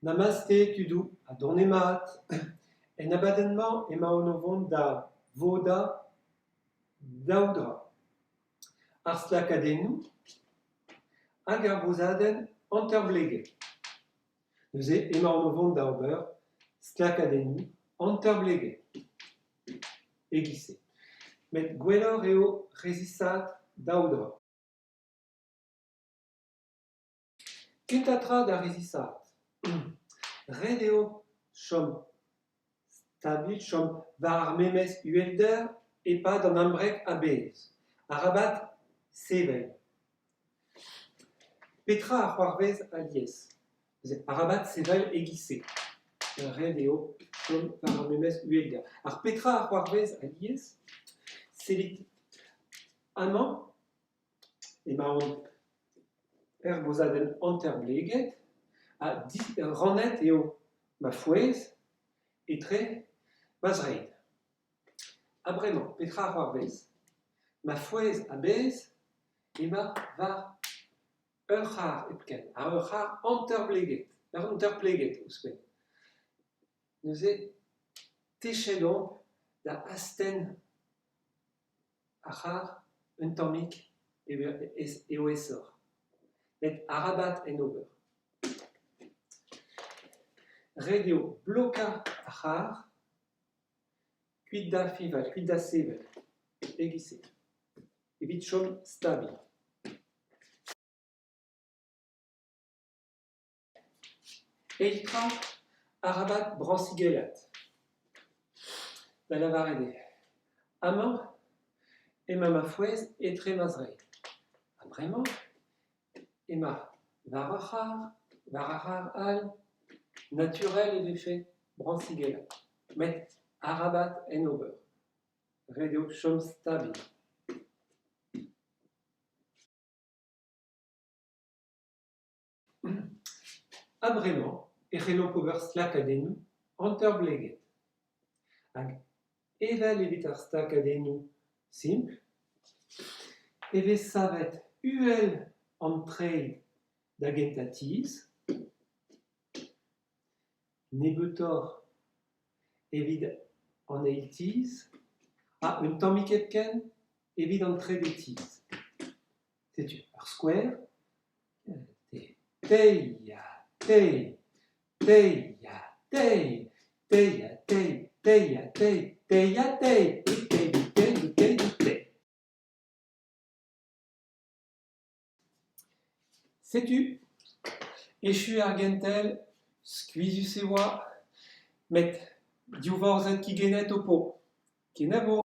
Namaste tudu adonemat en abadenman ema onovon da voda daudra. Ar slakadennoù hag ar bozadenn hanterbleget. Neuze ema onovon da ober slakadennoù hanterbleget. Egise. Met gwelloc'h eo rezisat daudra. Kentatra da rezisat. Red eo chom stabil, chom war ar memes uelder e pad an ambrek a bez. Arabat sevel. Petra ar c'hoarvez alies. Arabat sevel egise. Red eo chom war ar memes uelder. Ar petra ar c'hoarvez alies, selit amañ, emaon er bozadenn hanterbleget, a rannet eo ma fouez etre mazreid. Bremañ, petra ar c'hoarvez. Ma fouez a bez ema var ur c'har epken, ur c'har hanterbleget, ur hanterpleget ouzhpenn. Neuze techet da astenn ar c'har un tammig eo esor. Met arabat en ober. Red eo bloka ar c'har, kuit da fival, kuit da sevel, egise. Evit chom stabil. Eiltra arabat brañsigellat. Da lavarede. Amañ ema ma fouez etre mazreid. Bremañ ema war ar c'har all, naturel e vefe brañsigellat. Met arabat en ober. Red eo chom stabil. Bremañ e c'hellomp ober slakadennoù hanterbleget. Hag evel evit ar slakadennoù simpl, e vez savet uhel an treid da gentatiz, nebeutoc'h evit an eiltiz, un tammig epken evit an treidetiz. Setu, ar skouer, teia, tei, teia, tei, teia, tei, teia, tei, teia, tei, tei, tei, tei, tei. Setu, echu ar gentel, skuizhus e oa, met div-varzhet kigenet o po. Kenavo.